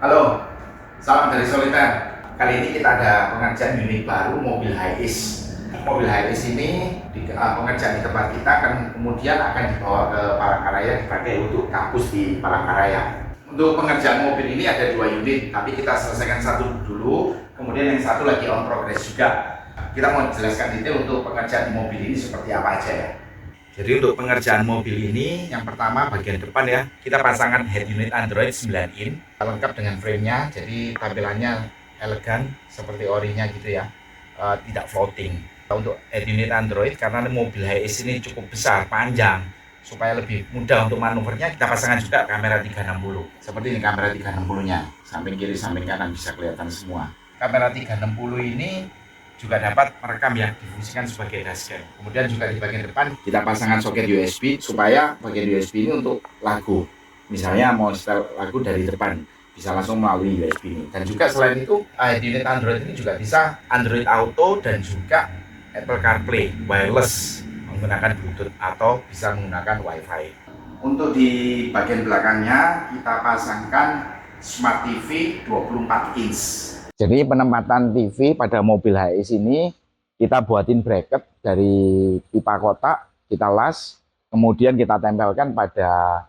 Halo, salam dari Soliter. Kali ini kita ada pengerjaan unit baru mobil Hiace. Mobil Hiace ini pengerjaan di tempat kita kemudian akan dibawa ke Palangkaraya dipakai untuk kampus di Palangkaraya. Untuk pengerjaan mobil ini ada 2 unit, tapi kita selesaikan satu dulu, kemudian yang satu lagi on progress juga. Kita mau jelaskan detail untuk pengerjaan di mobil ini seperti apa aja ya. Jadi untuk pengerjaan mobil ini, yang pertama bagian depan ya, kita pasangkan head unit Android 9 in, lengkap dengan frame-nya, jadi tampilannya elegan seperti orinya gitu ya, tidak floating. Untuk head unit Android, karena mobil Hiace ini cukup besar, panjang, supaya lebih mudah untuk manuvernya, kita pasangkan juga kamera 360. Seperti ini kamera 360-nya, samping kiri, samping kanan bisa kelihatan semua. Kamera 360 ini juga dapat merekam ya, difungsikan sebagai dashcam. Kemudian juga di bagian depan kita pasangkan soket USB supaya bagian USB ini untuk lagu. Misalnya mau setel lagu dari depan bisa langsung melalui USB ini. Dan juga selain itu unit Android ini juga bisa Android Auto dan juga Apple CarPlay wireless menggunakan Bluetooth atau bisa menggunakan WiFi. Untuk di bagian belakangnya kita pasangkan Smart TV 24 inch. Jadi penempatan TV pada mobil Hiace ini kita buatin bracket dari pipa kotak, kita las, kemudian kita tempelkan pada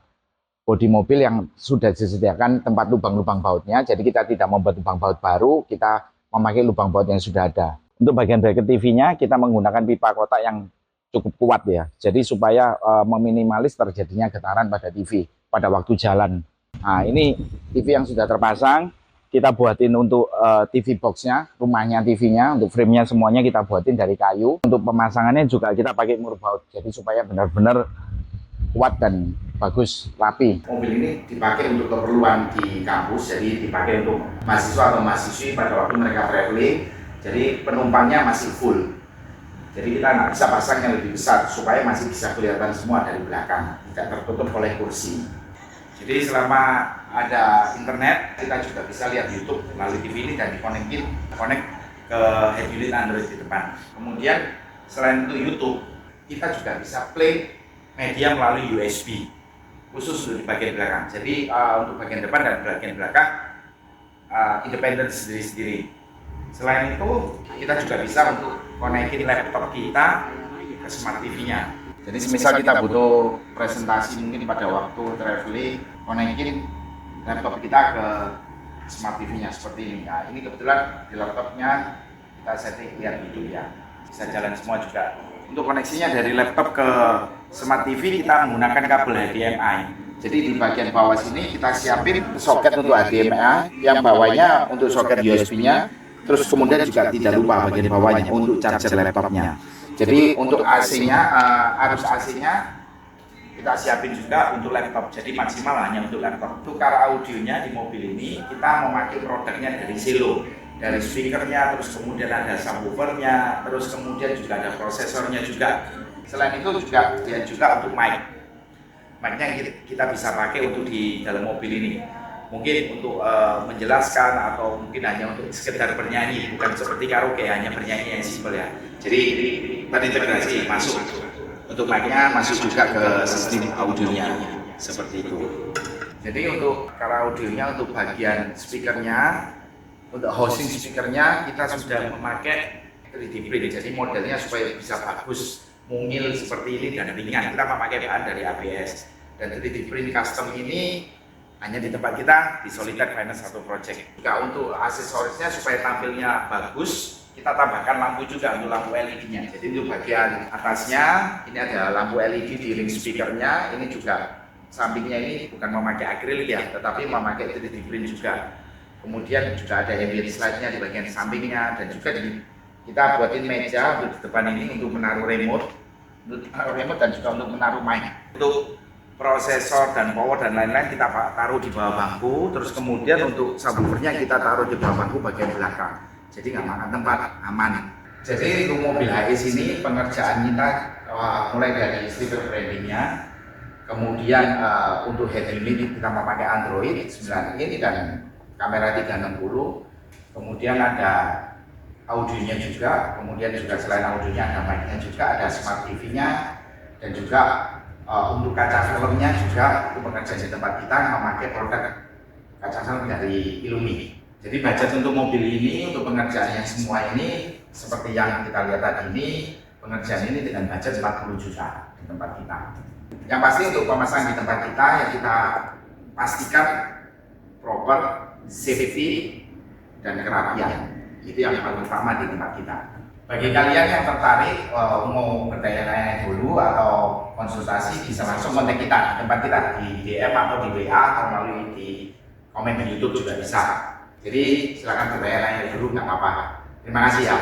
bodi mobil yang sudah disediakan tempat lubang-lubang bautnya. Jadi kita tidak membuat lubang baut baru, kita memakai lubang baut yang sudah ada. Untuk bagian bracket TV-nya kita menggunakan pipa kotak yang cukup kuat ya. Jadi supaya meminimalis terjadinya getaran pada TV pada waktu jalan. Nah ini TV yang sudah terpasang. Kita buatin untuk TV box-nya, rumahnya TV-nya, untuk frame-nya semuanya kita buatin dari kayu. Untuk pemasangannya juga kita pakai murbaut, jadi supaya benar-benar kuat dan bagus, rapi. Mobil ini dipakai untuk keperluan di kampus, jadi dipakai untuk mahasiswa atau mahasiswi pada waktu mereka traveling, jadi penumpangnya masih full. Jadi kita nggak bisa pasang yang lebih besar, supaya masih bisa kelihatan semua dari belakang, tidak tertutup oleh kursi. Jadi selama ada internet, kita juga bisa lihat YouTube melalui TV ini dan connect ke head unit Android di depan. Kemudian selain itu YouTube, kita juga bisa play media melalui USB khusus untuk di bagian belakang. Jadi untuk bagian depan dan bagian belakang independen sendiri-sendiri. Selain itu, kita juga bisa untuk konekin laptop kita ke smart TV-nya. Jadi semisal kita butuh presentasi mungkin pada waktu traveling, konekin laptop kita ke smart TV-nya seperti ini. Nah ini kebetulan di laptopnya kita setting lihat YouTube ya, bisa jalan semua juga. Untuk koneksinya dari laptop ke smart TV kita menggunakan kabel HDMI. Jadi di bagian bawah sini kita siapin soket untuk HDMI, yang bawahnya untuk soket USB-nya, terus kemudian juga tidak lupa bagian bawahnya untuk charger laptopnya. Jadi untuk AC-nya, arus AC-nya kita siapin juga untuk laptop, jadi maksimal hanya untuk laptop. Untuk cara audionya di mobil ini kita memakai produknya dari Selo, dari speakernya, terus kemudian ada subwoofernya, terus kemudian juga ada prosesornya juga. Selain itu juga untuk mic-nya kita bisa pakai untuk di dalam mobil ini. Mungkin untuk menjelaskan atau mungkin hanya untuk sekedar bernyanyi, bukan seperti karaoke hanya bernyanyi yang simpel ya. Jadi terintegrasi masuk. Untuk mic-nya masuk juga ke sistem audionya seperti itu. Jadi untuk cara audionya, untuk bagian speakernya, untuk housing speakernya kita sudah memakai 3D print. Jadi modelnya supaya bisa bagus, mungil seperti ini dan ringan, kita memakai bahan dari ABS. Dan 3D print custom ini hanya di tempat kita di Soliter Finance Auto Project. Juga untuk aksesorisnya supaya tampilnya bagus, kita tambahkan lampu juga untuk lampu LED-nya. Jadi untuk bagian atasnya ini ada lampu LED di ring speakernya. Ini juga sampingnya ini bukan memakai akrilik ya, tetapi memakai 3D print juga. Kemudian juga ada ambient slide-nya di bagian sampingnya, dan juga kita buatin meja untuk di depan ini untuk menaruh remote, dan juga untuk menaruh mic. Untuk prosesor dan power dan lain-lain kita taruh di bawah bangku, terus kemudian untuk subwoofernya kita taruh di bawah bangku bagian belakang, jadi nggak makan tempat, aman. Jadi untuk mobil Hiace ini pengerjaan kita mulai dari stiker brandingnya, kemudian untuk head unit kita memakai Android 9 ini dan kamera 360, kemudian ada audionya juga, kemudian juga selain audionya ada mic-nya juga, ada smart TV-nya, dan juga untuk kaca filmnya juga untuk pengerjaan di tempat kita memakai produk Kacang dari Ilumi. Jadi budget untuk mobil ini, untuk pengerjaannya semua ini, seperti yang kita lihat tadi ini, pengerjaan ini dengan budget 40 juta di tempat kita. Yang pasti untuk pemasangan di tempat kita, ya kita pastikan proper, safety, dan kerapian. Itu yang paling utama di tempat kita. Bagi kalian yang tertarik mau berdaya dulu atau konsultasi, bisa langsung kontak kita di tempat kita di DM atau di WA atau melalui di komen di YouTube juga bisa. Jadi silakan berdaya dulu, nggak apa-apa. Terima kasih ya.